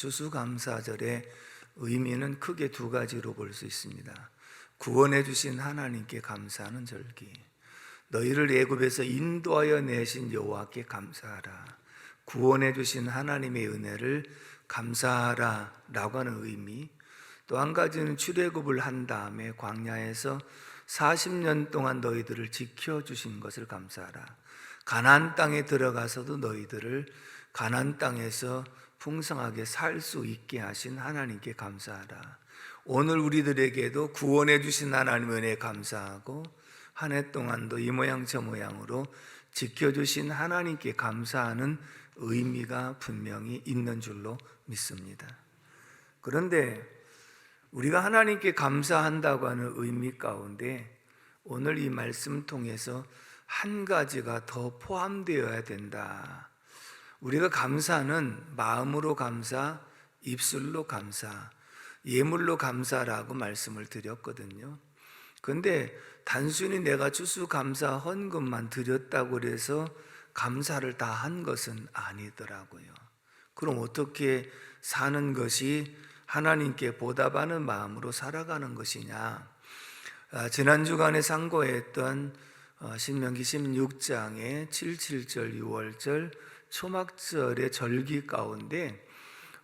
추수감사절의 의미는 크게 두 가지로 볼 수 있습니다. 구원해 주신 하나님께 감사하는 절기, 너희를 애굽에서 인도하여 내신 여호와께 감사하라. 구원해 주신 하나님의 은혜를 감사하라 라고 하는 의미, 또 한 가지는 출애굽을 한 다음에 광야에서 40년 동안 너희들을 지켜주신 것을 감사하라. 가나안 땅에 들어가서도 너희들을 가나안 땅에서 풍성하게 살 수 있게 하신 하나님께 감사하라. 오늘 우리들에게도 구원해 주신 하나님 은혜에 감사하고 한 해 동안도 이 모양 저 모양으로 지켜주신 하나님께 감사하는 의미가 분명히 있는 줄로 믿습니다. 그런데 우리가 하나님께 감사한다고 하는 의미 가운데 오늘 이 말씀 통해서 한 가지가 더 포함되어야 된다. 우리가 감사는 마음으로 감사, 입술로 감사, 예물로 감사라고 말씀을 드렸거든요. 그런데 단순히 내가 추수감사 헌금만 드렸다고 해서 감사를 다 한 것은 아니더라고요. 그럼 어떻게 사는 것이 하나님께 보답하는 마음으로 살아가는 것이냐? 지난 주간에 상고했던 신명기 16장의 77절, 6월절, 초막절의 절기 가운데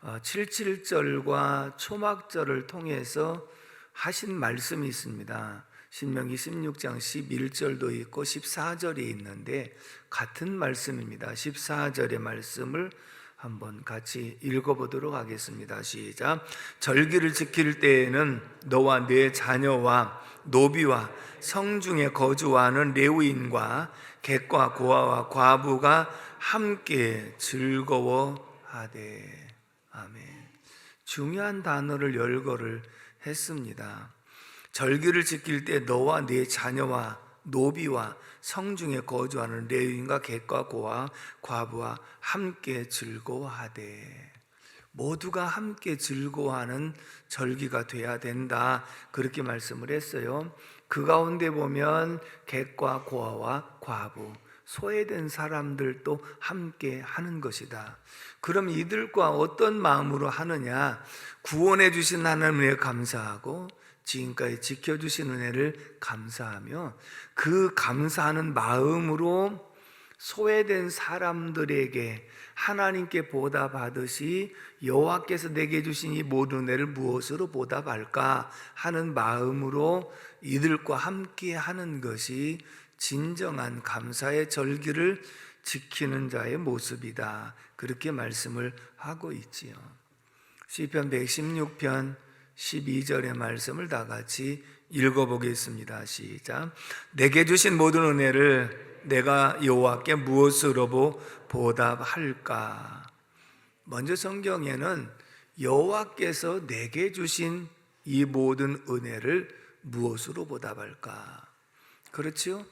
77절과 초막절을 통해서 하신 말씀이 있습니다. 신명기 16장 11절도 있고 14절이 있는데 같은 말씀입니다. 14절의 말씀을 한번 같이 읽어보도록 하겠습니다. 시작. 절기를 지킬 때에는 너와 네 자녀와 노비와 성중에 거주하는 레위인과 객과 고아와 과부가 함께 즐거워하되. 아멘. 중요한 단어를 열거를 했습니다. 절기를 지킬 때 너와 네 자녀와 노비와 성중에 거주하는 레위인과 객과 고아 과부와 함께 즐거워하되. 모두가 함께 즐거워하는 절기가 돼야 된다, 그렇게 말씀을 했어요. 그 가운데 보면 객과 고아와 과부, 소외된 사람들도 함께 하는 것이다. 그럼 이들과 어떤 마음으로 하느냐? 구원해 주신 하나님에 감사하고 지금까지 지켜주신 은혜를 감사하며 그 감사하는 마음으로 소외된 사람들에게 하나님께 보답하듯이 여호와께서 내게 주신 이 모든 은혜를 무엇으로 보답할까 하는 마음으로 이들과 함께 하는 것이 진정한 감사의 절기를 지키는 자의 모습이다, 그렇게 말씀을 하고 있지요. 시편 116편 12절의 말씀을 다 같이 읽어보겠습니다. 시작. 내게 주신 모든 은혜를 내가 여호와께 무엇으로 보답할까? 먼저 성경에는 여호와께서 내게 주신 이 모든 은혜를 무엇으로 보답할까? 그렇죠?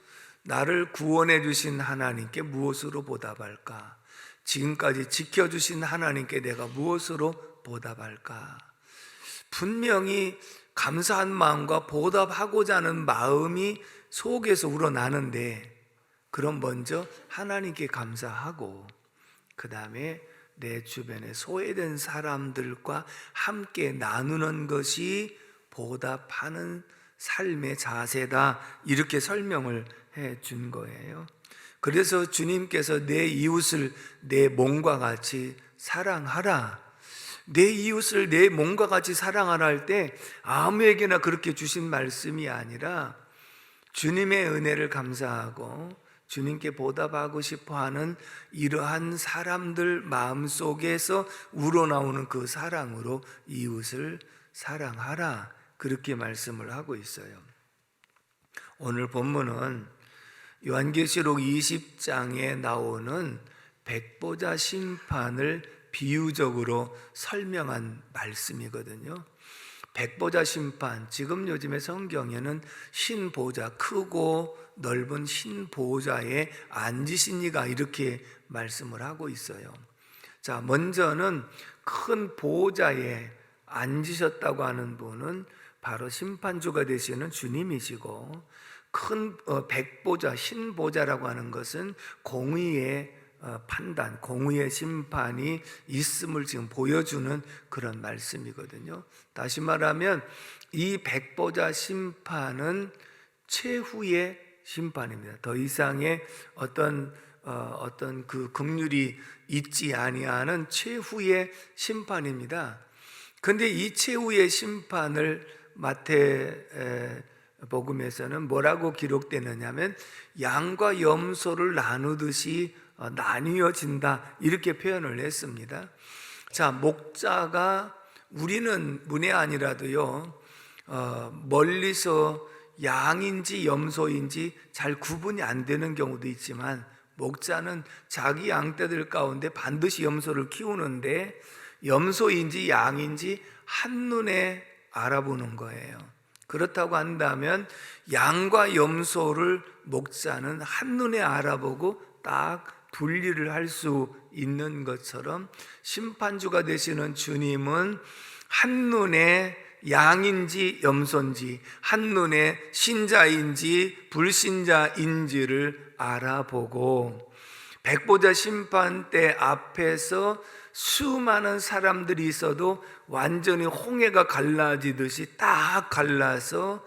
나를 구원해 주신 하나님께 무엇으로 보답할까? 지금까지 지켜주신 하나님께 내가 무엇으로 보답할까? 분명히 감사한 마음과 보답하고자 하는 마음이 속에서 우러나는데, 그럼 먼저 하나님께 감사하고 그 다음에 내 주변에 소외된 사람들과 함께 나누는 것이 보답하는 삶의 자세다, 이렇게 설명을 해 준 거예요. 그래서 주님께서 내 이웃을 내 몸과 같이 사랑하라, 내 이웃을 내 몸과 같이 사랑하라 할 때 아무에게나 그렇게 주신 말씀이 아니라 주님의 은혜를 감사하고 주님께 보답하고 싶어하는 이러한 사람들 마음속에서 우러나오는 그 사랑으로 이웃을 사랑하라, 그렇게 말씀을 하고 있어요. 오늘 본문은 요한계시록 20장에 나오는 백보자 심판을 비유적으로 설명한 말씀이거든요. 백보자 심판, 지금 요즘의 성경에는 신보좌, 크고 넓은 신보좌에 앉으신 이가, 이렇게 말씀을 하고 있어요. 자, 먼저는 큰 보좌에 앉으셨다고 하는 분은 바로 심판주가 되시는 주님이시고, 큰 백보좌, 신보좌라고 하는 것은 공의의 판단, 공의의 심판이 있음을 지금 보여주는 그런 말씀이거든요. 다시 말하면 이 백보자 심판은 최후의 심판입니다. 더 이상의 어떤 그 긍휼이 있지 아니하는 최후의 심판입니다. 그런데 이 최후의 심판을 마태복음에서는 뭐라고 기록되느냐면 양과 염소를 나누듯이 나뉘어진다 이렇게 표현을 했습니다. 자, 목자가 우리는 문외 아니라도요 멀리서 양인지 염소인지 잘 구분이 안 되는 경우도 있지만 목자는 자기 양떼들 가운데 반드시 염소를 키우는데 염소인지 양인지 한눈에 알아보는 거예요. 그렇다고 한다면 양과 염소를 목자는 한눈에 알아보고 딱 분리를 할 수 있는 것처럼 심판주가 되시는 주님은 한눈에 양인지 염소인지 한눈에 신자인지 불신자인지를 알아보고 백보자 심판 때 앞에서 수많은 사람들이 있어도 완전히 홍해가 갈라지듯이 딱 갈라서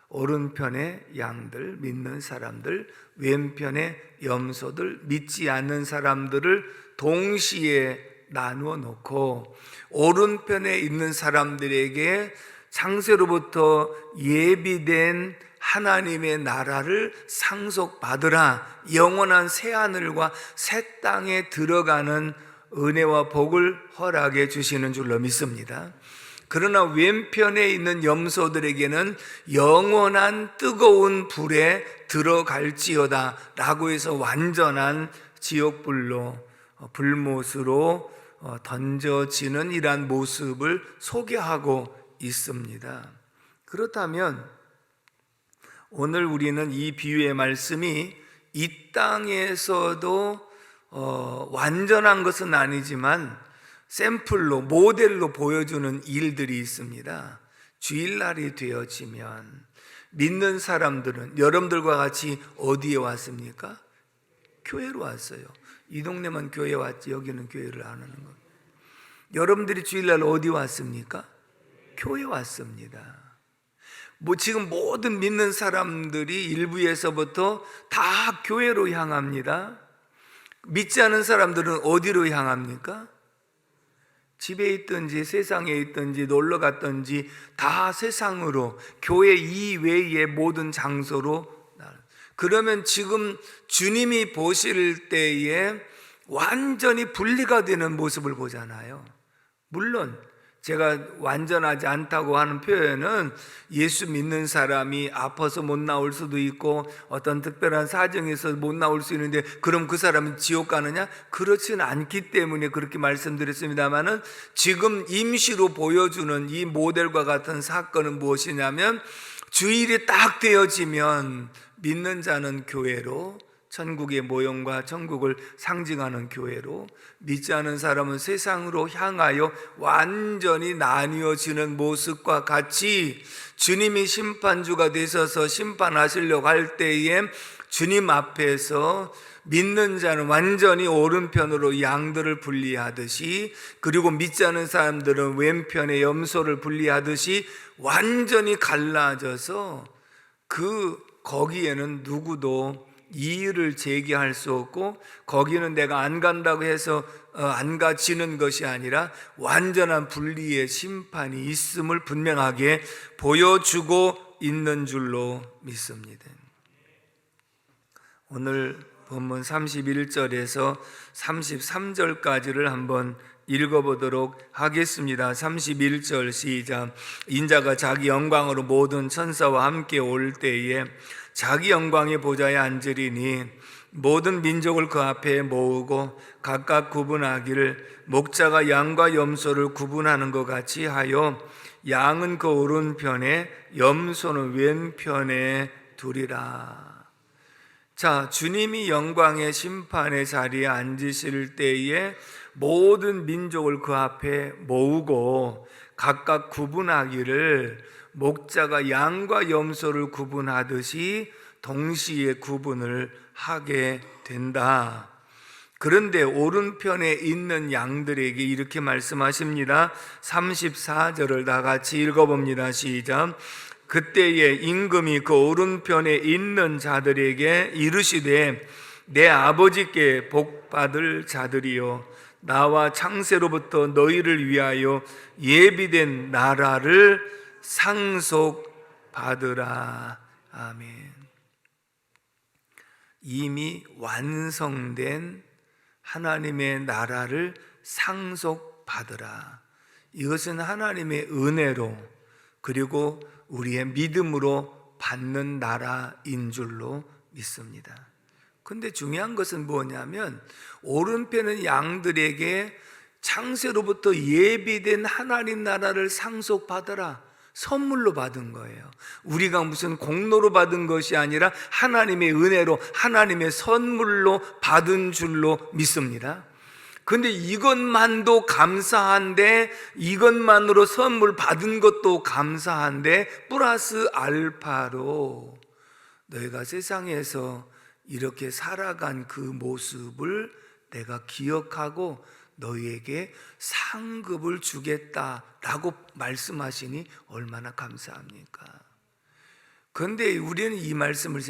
오른편에 양들, 믿는 사람들, 왼편에 염소들, 믿지 않는 사람들을 동시에 나누어 놓고 오른편에 있는 사람들에게 창세로부터 예비된 하나님의 나라를 상속받으라, 영원한 새하늘과 새 땅에 들어가는 은혜와 복을 허락해 주시는 줄로 믿습니다. 그러나 왼편에 있는 염소들에게는 영원한 뜨거운 불에 들어갈지어다 라고 해서 완전한 지옥불로, 불못으로 던져지는 이러한 모습을 소개하고 있습니다. 그렇다면 오늘 우리는 이 비유의 말씀이 이 땅에서도 완전한 것은 아니지만 샘플로, 모델로 보여주는 일들이 있습니다. 주일날이 되어지면 믿는 사람들은 여러분들과 같이 어디에 왔습니까? 교회로 왔어요. 이 동네만 교회 왔지 여기는 교회를 안 하는 거. 여러분들이 주일날 어디 왔습니까? 교회 왔습니다. 지금 모든 믿는 사람들이 일부에서부터 다 교회로 향합니다. 믿지 않은 사람들은 어디로 향합니까? 집에 있든지 세상에 있든지 놀러 갔든지 다 세상으로, 교회 이외의 모든 장소로. 그러면 지금 주님이 보실 때에 완전히 분리가 되는 모습을 보잖아요. 물론 제가 완전하지 않다고 하는 표현은 예수 믿는 사람이 아파서 못 나올 수도 있고 어떤 특별한 사정이 있어서 못 나올 수 있는데 그럼 그 사람은 지옥 가느냐? 그렇지는 않기 때문에 그렇게 말씀드렸습니다만은 지금 임시로 보여주는 이 모델과 같은 사건은 무엇이냐면 주일이 딱 되어지면 믿는 자는 교회로, 천국의 모형과 천국을 상징하는 교회로, 믿지 않은 사람은 세상으로 향하여 완전히 나뉘어지는 모습과 같이 주님이 심판주가 되셔서 심판하시려고 할 때에 주님 앞에서 믿는 자는 완전히 오른편으로 양들을 분리하듯이, 그리고 믿지 않은 사람들은 왼편에 염소를 분리하듯이 완전히 갈라져서 거기에는 누구도 이의를 제기할 수 없고 거기는 내가 안 간다고 해서 안 가지는 것이 아니라 완전한 분리의 심판이 있음을 분명하게 보여주고 있는 줄로 믿습니다. 오늘 본문 31절에서 33절까지를 한번 읽어보도록 하겠습니다. 31절 시작. 인자가 자기 영광으로 모든 천사와 함께 올 때에 자기 영광의 보좌에 앉으리니 모든 민족을 그 앞에 모으고 각각 구분하기를 목자가 양과 염소를 구분하는 것 같이 하여 양은 그 오른편에 염소는 왼편에 두리라. 자, 주님이 영광의 심판의 자리에 앉으실 때에 모든 민족을 그 앞에 모으고 각각 구분하기를 목자가 양과 염소를 구분하듯이 동시에 구분을 하게 된다. 그런데 오른편에 있는 양들에게 이렇게 말씀하십니다. 34절을 다 같이 읽어봅니다. 시작. 그때에 임금이 그 오른편에 있는 자들에게 이르시되 내 아버지께 복받을 자들이여 나와 창세로부터 너희를 위하여 예비된 나라를 상속받으라. 아멘. 이미 완성된 하나님의 나라를 상속받으라. 이것은 하나님의 은혜로 그리고 우리의 믿음으로 받는 나라인 줄로 믿습니다. 근데 중요한 것은 뭐냐면 오른편은 양들에게 창세로부터 예비된 하나님 나라를 상속받으라. 선물로 받은 거예요. 우리가 무슨 공로로 받은 것이 아니라 하나님의 은혜로 하나님의 선물로 받은 줄로 믿습니다. 근데 이것만도 감사한데 이것만으로 선물 받은 것도 감사한데 플러스 알파로 너희가 세상에서 이렇게 살아간 그 모습을 내가 기억하고 너희에게 상급을 주겠다라고 말씀하시니 얼마나 감사합니까? 그런데 우리는 이 말씀을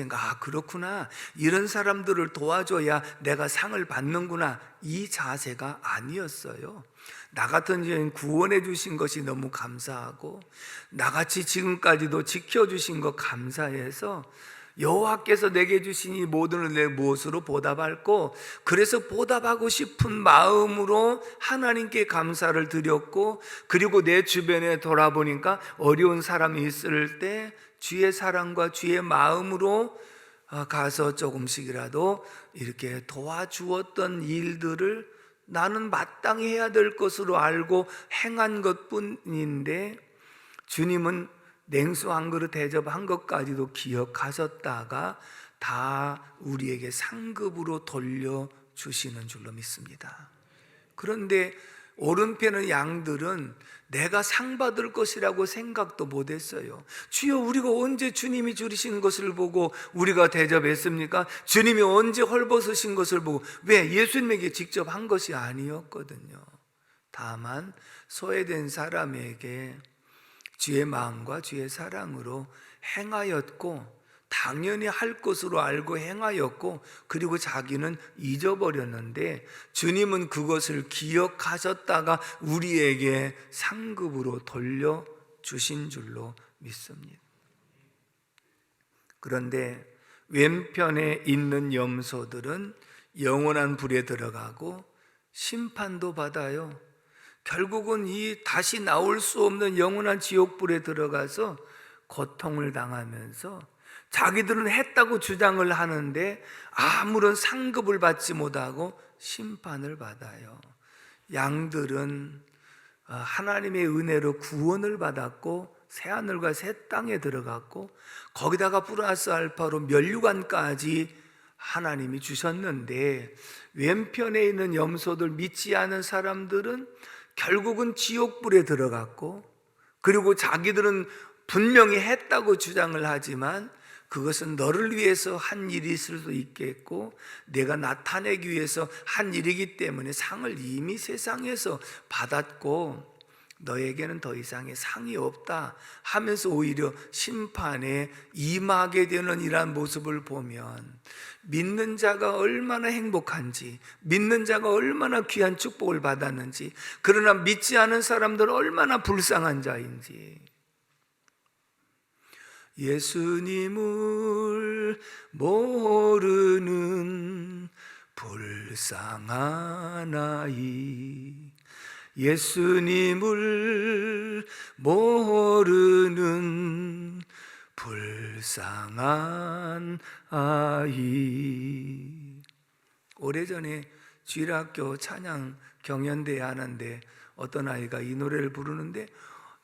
그렇구나, 이런 사람들을 도와줘야 내가 상을 받는구나, 이 자세가 아니었어요. 나 같은 경우는 구원해 주신 것이 너무 감사하고 나같이 지금까지도 지켜주신 것 감사해서 여호와께서 내게 주신 이 모든 내 무엇으로 보답할고, 그래서 보답하고 싶은 마음으로 하나님께 감사를 드렸고, 그리고 내 주변에 돌아보니까 어려운 사람이 있을 때 주의 사랑과 주의 마음으로 가서 조금씩이라도 이렇게 도와주었던 일들을 나는 마땅히 해야 될 것으로 알고 행한 것뿐인데, 주님은 냉수 한 그릇 대접한 것까지도 기억하셨다가 다 우리에게 상급으로 돌려주시는 줄로 믿습니다. 그런데 오른편의 양들은 내가 상 받을 것이라고 생각도 못했어요. 주여, 우리가 언제 주님이 주신 것을 보고 우리가 대접했습니까? 주님이 언제 헐벗으신 것을 보고, 왜? 예수님에게 직접 한 것이 아니었거든요. 다만 소외된 사람에게 주의 마음과 주의 사랑으로 행하였고, 당연히 할 것으로 알고 행하였고, 그리고 자기는 잊어버렸는데 주님은 그것을 기억하셨다가 우리에게 상급으로 돌려주신 줄로 믿습니다. 그런데 왼편에 있는 염소들은 영원한 불에 들어가고 심판도 받아요. 결국은 이 다시 나올 수 없는 영원한 지옥불에 들어가서 고통을 당하면서 자기들은 했다고 주장을 하는데 아무런 상급을 받지 못하고 심판을 받아요. 양들은 하나님의 은혜로 구원을 받았고 새하늘과 새 땅에 들어갔고, 거기다가 플러스 알파로 면류관까지 하나님이 주셨는데, 왼편에 있는 염소들, 믿지 않은 사람들은 결국은 지옥불에 들어갔고, 그리고 자기들은 분명히 했다고 주장을 하지만 그것은 너를 위해서 한 일일 수도 있겠고 내가 나타내기 위해서 한 일이기 때문에 상을 이미 세상에서 받았고 너에게는 더 이상의 상이 없다 하면서 오히려 심판에 임하게 되는 이러한 모습을 보면 믿는 자가 얼마나 행복한지, 믿는 자가 얼마나 귀한 축복을 받았는지, 그러나 믿지 않은 사람들은 얼마나 불쌍한 자인지. 예수님을 모르는 불쌍한 아이, 예수님을 모르는 불쌍한 아이. 오래전에 주일학교 찬양 경연대회 하는데 어떤 아이가 이 노래를 부르는데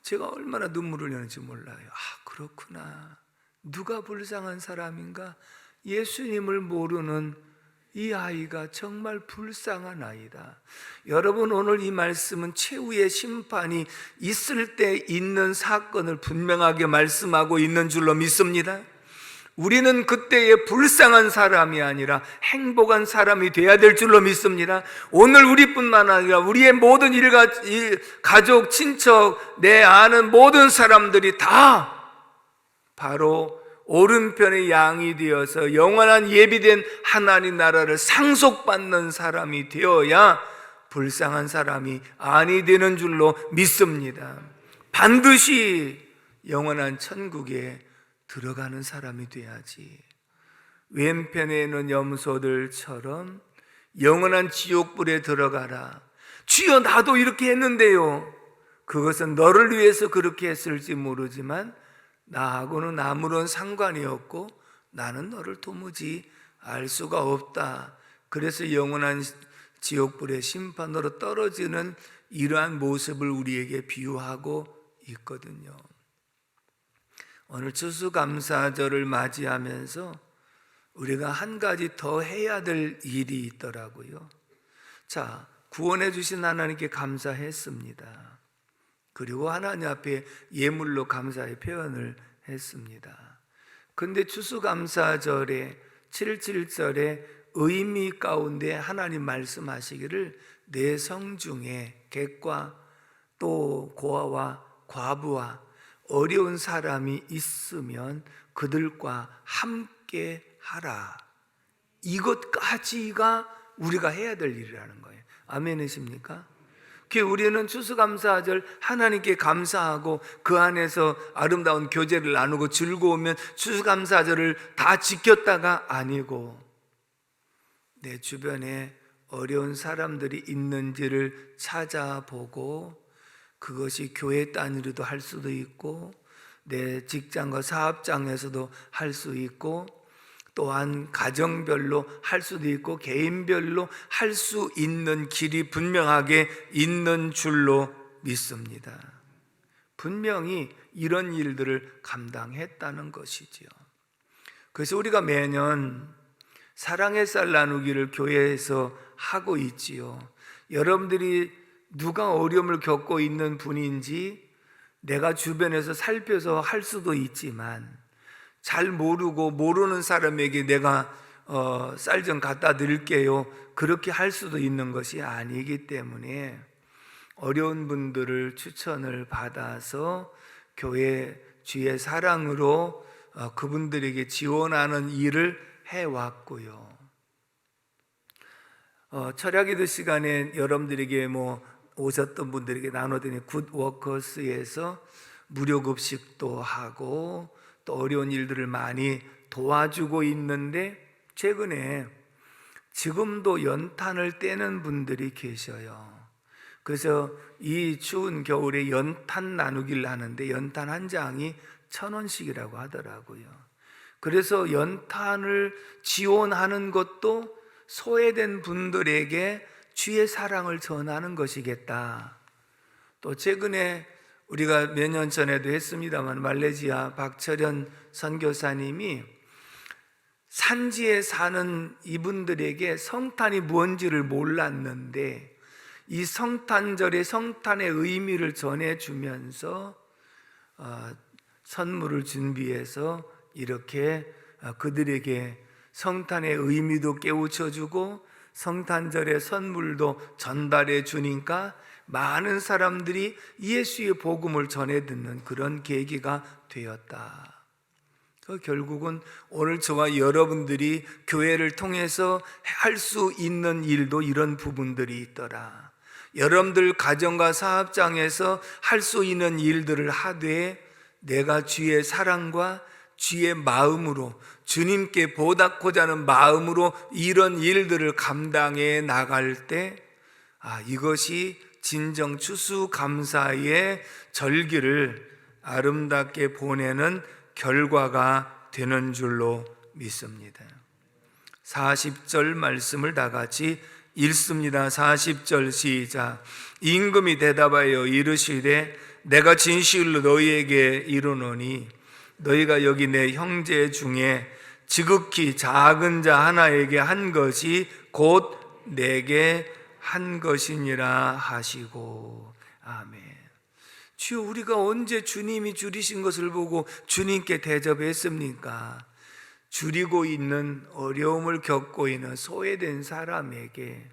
제가 얼마나 눈물을 흘렸는지 몰라요. 그렇구나, 누가 불쌍한 사람인가? 예수님을 모르는 이 아이가 정말 불쌍한 아이다. 여러분, 오늘 이 말씀은 최후의 심판이 있을 때 있는 사건을 분명하게 말씀하고 있는 줄로 믿습니다. 우리는 그때의 불쌍한 사람이 아니라 행복한 사람이 돼야 될 줄로 믿습니다. 오늘 우리뿐만 아니라 우리의 모든 가족, 친척, 내 아는 모든 사람들이 다 바로 오른편의 양이 되어서 영원한 예비된 하나님 나라를 상속받는 사람이 되어야 불쌍한 사람이 아니 되는 줄로 믿습니다. 반드시 영원한 천국에 들어가는 사람이 돼야지. 왼편에 있는 염소들처럼 영원한 지옥불에 들어가라. 주여, 나도 이렇게 했는데요. 그것은 너를 위해서 그렇게 했을지 모르지만 나하고는 아무런 상관이 없고 나는 너를 도무지 알 수가 없다. 그래서 영원한 지옥불의 심판으로 떨어지는 이러한 모습을 우리에게 비유하고 있거든요. 오늘 추수감사절을 맞이하면서 우리가 한 가지 더 해야 될 일이 있더라고요. 자, 구원해 주신 하나님께 감사했습니다. 그리고 하나님 앞에 예물로 감사의 표현을 했습니다. 근데 추수감사절에 77절에 의미 가운데 하나님 말씀하시기를 내 성중에 객과 또 고아와 과부와 어려운 사람이 있으면 그들과 함께 하라. 이것까지가 우리가 해야 될 일이라는 거예요. 아멘이십니까? 우리는 추수감사절 하나님께 감사하고 그 안에서 아름다운 교제를 나누고 즐거우면 추수감사절을 다 지켰다가 아니고 내 주변에 어려운 사람들이 있는지를 찾아보고 그것이 교회 단위로도 할 수도 있고 내 직장과 사업장에서도 할 수 있고 또한 가정별로 할 수도 있고 개인별로 할 수 있는 길이 분명하게 있는 줄로 믿습니다. 분명히 이런 일들을 감당했다는 것이지요. 그래서 우리가 매년 사랑의 쌀 나누기를 교회에서 하고 있지요. 여러분들이 누가 어려움을 겪고 있는 분인지 내가 주변에서 살펴서 할 수도 있지만 잘 모르는 사람에게 내가 쌀 좀 갖다 드릴게요, 그렇게 할 수도 있는 것이 아니기 때문에 어려운 분들을 추천을 받아서 교회 주의 사랑으로 그분들에게 지원하는 일을 해왔고요. 철야기도 시간에 여러분들에게 오셨던 분들에게 나눠드린 굿워커스에서 무료 급식도 하고 또 어려운 일들을 많이 도와주고 있는데 최근에 지금도 연탄을 떼는 분들이 계셔요. 그래서 이 추운 겨울에 연탄 나누기를 하는데 연탄 한 장이 1,000원씩이라고 하더라고요. 그래서 연탄을 지원하는 것도 소외된 분들에게 주의 사랑을 전하는 것이겠다. 또 최근에 우리가 몇 년 전에도 했습니다만 말레이시아 박철현 선교사님이 산지에 사는 이분들에게 성탄이 뭔지를 몰랐는데 이 성탄절에 성탄의 의미를 전해주면서 선물을 준비해서 이렇게 그들에게 성탄의 의미도 깨우쳐주고 성탄절의 선물도 전달해 주니까 많은 사람들이 예수의 복음을 전해 듣는 그런 계기가 되었다. 결국은 오늘 저와 여러분들이 교회를 통해서 할 수 있는 일도 이런 부분들이 있더라. 여러분들 가정과 사업장에서 할 수 있는 일들을 하되 내가 주의 사랑과 주의 마음으로 주님께 보답고자 하는 마음으로 이런 일들을 감당해 나갈 때 이것이 진정 추수감사의 절기를 아름답게 보내는 결과가 되는 줄로 믿습니다. 40절 말씀을 다 같이 읽습니다. 40절 시작. 임금이 대답하여 이르시되 내가 진실로 너희에게 이르노니 너희가 여기 내 형제 중에 지극히 작은 자 하나에게 한 것이 곧 내게 한 것이니라 하시고. 아멘. 주여, 우리가 언제 주님이 줄이신 것을 보고 주님께 대접했습니까? 줄이고 있는, 어려움을 겪고 있는 소외된 사람에게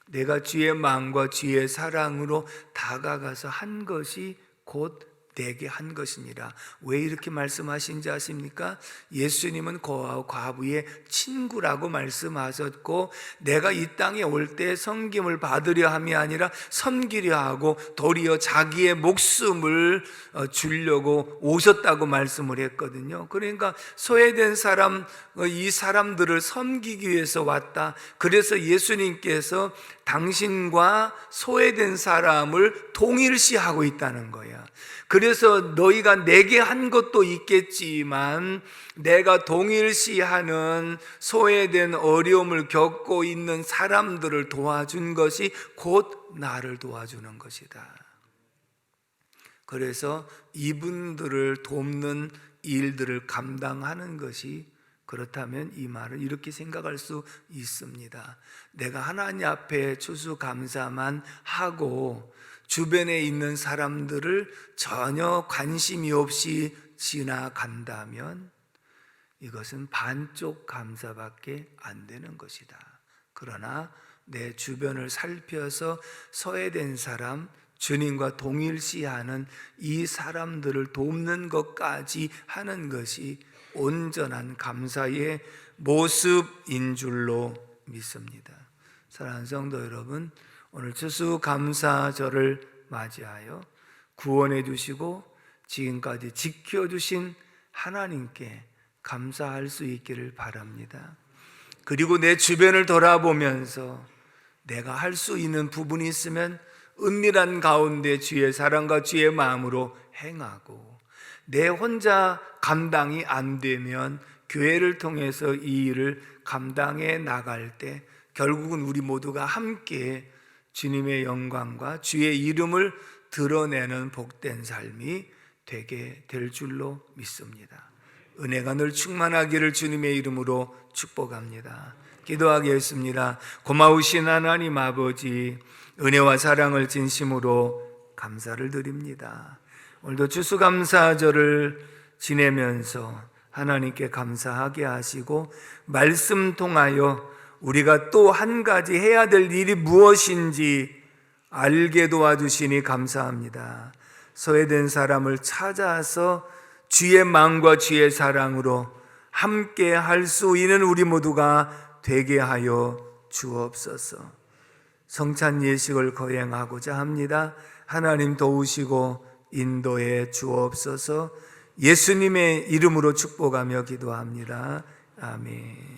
내가 주의 마음과 주의 사랑으로 다가가서 한 것이 곧 내게 한 것이니라. 왜 이렇게 말씀하신지 아십니까? 예수님은 그와 과부의 친구라고 말씀하셨고, 내가 이 땅에 올 때 섬김을 받으려 함이 아니라 섬기려 하고 도리어 자기의 목숨을 주려고 오셨다고 말씀을 했거든요. 그러니까 소외된 사람, 이 사람들을 섬기기 위해서 왔다. 그래서 예수님께서 당신과 소외된 사람을 동일시하고 있다는 거야. 그래서 너희가 내게 한 것도 있겠지만 내가 동일시하는 소외된 어려움을 겪고 있는 사람들을 도와준 것이 곧 나를 도와주는 것이다. 그래서 이분들을 돕는 일들을 감당하는 것이, 그렇다면 이 말을 이렇게 생각할 수 있습니다. 내가 하나님 앞에 추수감사만 하고 주변에 있는 사람들을 전혀 관심이 없이 지나간다면 이것은 반쪽 감사밖에 안 되는 것이다. 그러나 내 주변을 살펴서 소외된 사람, 주님과 동일시하는 이 사람들을 돕는 것까지 하는 것이 온전한 감사의 모습인 줄로 믿습니다. 사랑하는 성도 여러분, 오늘 추수감사절을 맞이하여 구원해 주시고 지금까지 지켜주신 하나님께 감사할 수 있기를 바랍니다. 그리고 내 주변을 돌아보면서 내가 할 수 있는 부분이 있으면 은밀한 가운데 주의 사랑과 주의 마음으로 행하고, 내 혼자 감당이 안 되면 교회를 통해서 이 일을 감당해 나갈 때 결국은 우리 모두가 함께 주님의 영광과 주의 이름을 드러내는 복된 삶이 되게 될 줄로 믿습니다. 은혜가 늘 충만하기를 주님의 이름으로 축복합니다. 기도하겠습니다. 고마우신 하나님 아버지, 은혜와 사랑을 진심으로 감사를 드립니다. 오늘도 추수감사절을 지내면서 하나님께 감사하게 하시고 말씀 통하여 우리가 또 한 가지 해야 될 일이 무엇인지 알게 도와주시니 감사합니다. 소외된 사람을 찾아서 주의 마음과 주의 사랑으로 함께 할 수 있는 우리 모두가 되게 하여 주옵소서. 성찬 예식을 거행하고자 합니다. 하나님 도우시고 인도해 주옵소서. 예수님의 이름으로 축복하며 기도합니다. 아멘.